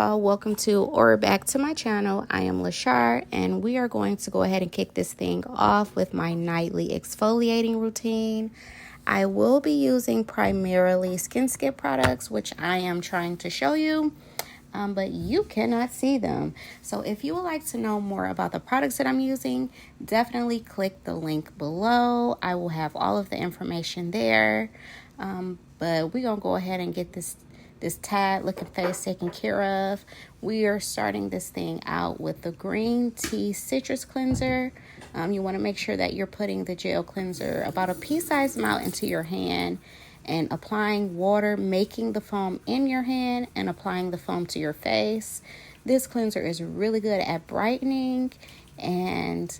y'all, welcome to or back to my channel. I am Lashar, and we are going to go ahead and kick this thing off with my nightly exfoliating routine. I will be using primarily skinscript products, which I am trying to show you, but you cannot see them. So if you would like to know more about the products that I'm using, definitely click the link below. I will have all of the information there. But we're gonna go ahead and get this tad looking face taken care of. We are starting this thing out with the green tea citrus cleanser. You want to make sure that you're putting the gel cleanser about a pea-sized amount into your hand and applying water, making the foam in your hand and applying the foam to your face. This cleanser is really good at brightening and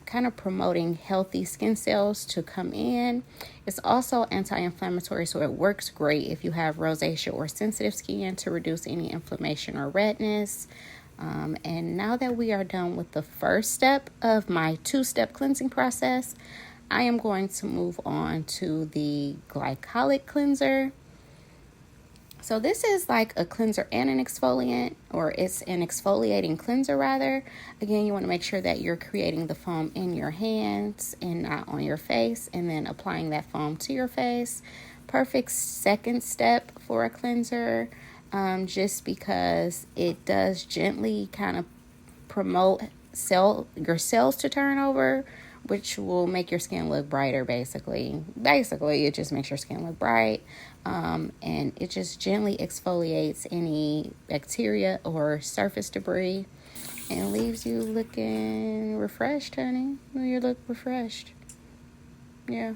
kind of promoting healthy skin cells to come in. It's also anti-inflammatory, so it works great if you have rosacea or sensitive skin to reduce any inflammation or redness. And now that we are done with the first step of my two-step cleansing process, I am going to move on to the glycolic cleanser. So this is like a cleanser and an exfoliant, or it's an exfoliating cleanser rather. Again, you want to make sure that you're creating the foam in your hands and not on your face, and then applying that foam to your face. Perfect second step for a cleanser, just because it does gently kind of promote your cells to turn over, which will make your skin look brighter. Basically it just makes your skin look bright, and it just gently exfoliates any bacteria or surface debris and leaves you looking refreshed, honey. You look refreshed. Yeah,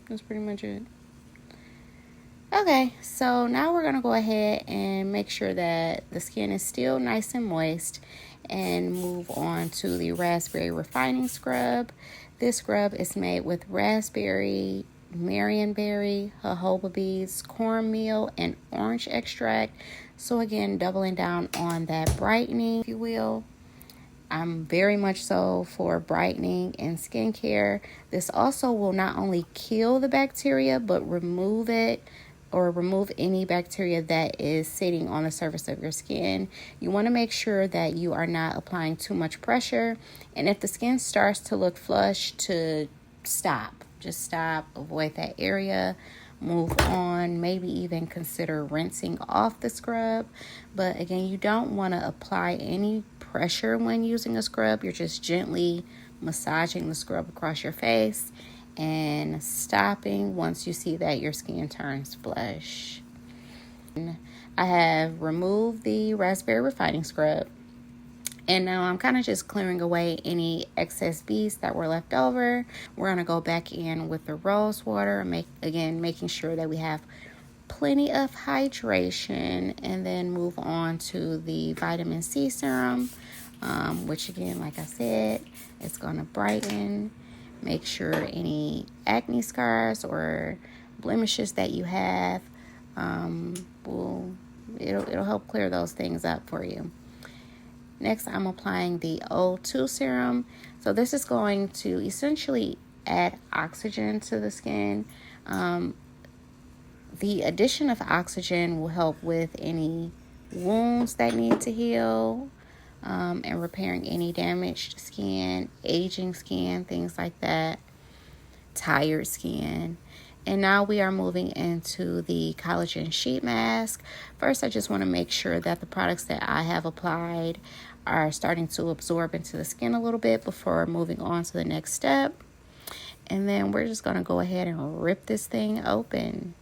that's pretty much it. Okay, so now we're gonna go ahead and make sure that the skin is still nice and moist and move on to the raspberry refining scrub. This scrub is made with raspberry, marionberry, jojoba beads, cornmeal, and orange extract. So again, doubling down on that brightening, if you will. I'm very much so for brightening and skincare. This also will not only kill the bacteria, but remove it, or remove any bacteria that is sitting on the surface of your skin. You want to make sure that you are not applying too much pressure. And if the skin starts to look flush, to stop. Just stop, avoid that area, move on, maybe even consider rinsing off the scrub. But again, you don't want to apply any pressure when using a scrub. You're just gently massaging the scrub across your face and stopping once you see that your skin turns flush. I have removed the raspberry refining scrub, and now I'm kind of just clearing away any excess beads that were left over. We're going to go back in with the rose water, making sure that we have plenty of hydration, and then move on to the vitamin C serum, which again, like I said, it's going to brighten. Make sure any acne scars or blemishes that you have, it'll help clear those things up for you. Next, I'm applying the O2 serum. So this is going to essentially add oxygen to the skin. The addition of oxygen will help with any wounds that need to heal, and repairing any damaged skin, aging skin, things like that, tired skin. And now we are moving into the collagen sheet mask. First, I just want to make sure that the products that I have applied are starting to absorb into the skin a little bit before moving on to the next step. And then we're just going to go ahead and rip this thing open.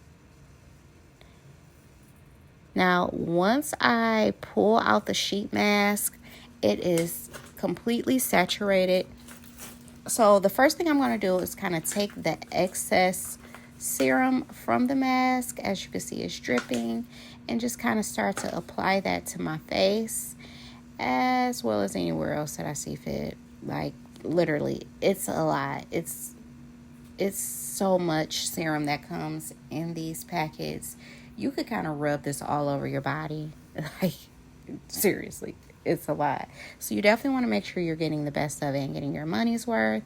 Now, once I pull out the sheet mask, it is completely saturated. So the first thing I'm going to do is kind of take the excess serum from the mask, as you can see it's dripping, and just kind of start to apply that to my face, as well as anywhere else that I see fit. Like, literally, it's a lot. It's so much serum that comes in these packets. You could kind of rub this all over your body. Like, seriously, it's a lot. So you definitely want to make sure you're getting the best of it and getting your money's worth.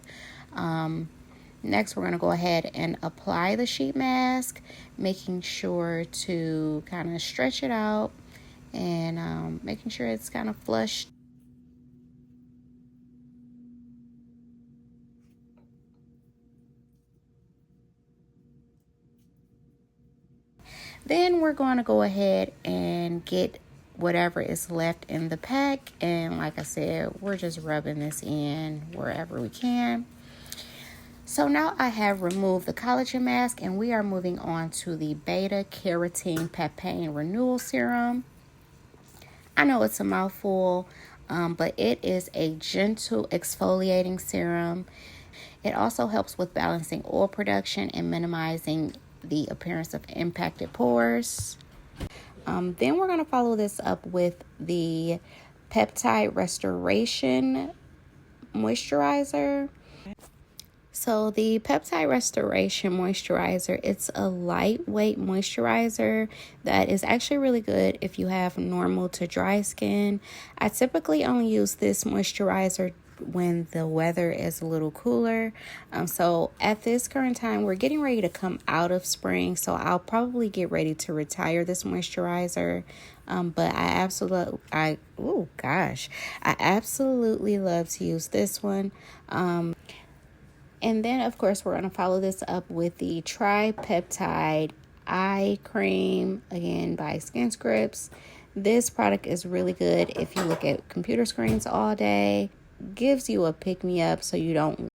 Next, we're going to go ahead and apply the sheet mask, making sure to kind of stretch it out and making sure it's kind of flushed. Then we're going to go ahead and get whatever is left in the pack, and like I said, we're just rubbing this in wherever we can. So now I have removed the collagen mask, and we are moving on to the beta carotene papain renewal serum. I know it's a mouthful, but it is a gentle exfoliating serum. It also helps with balancing oil production and minimizing the appearance of impacted pores. Then we're going to follow this up with the peptide restoration moisturizer. So the peptide restoration moisturizer, it's a lightweight moisturizer that is actually really good if you have normal to dry skin. I typically only use this moisturizer when the weather is a little cooler. So at this current time, we're getting ready to come out of spring, so I'll probably get ready to retire this moisturizer. But I absolutely love to use this one. And then, of course, we're going to follow this up with the Tripeptide Eye Cream, again, by Skinscript. This product is really good if you look at computer screens all day. Gives you a pick-me-up so you don't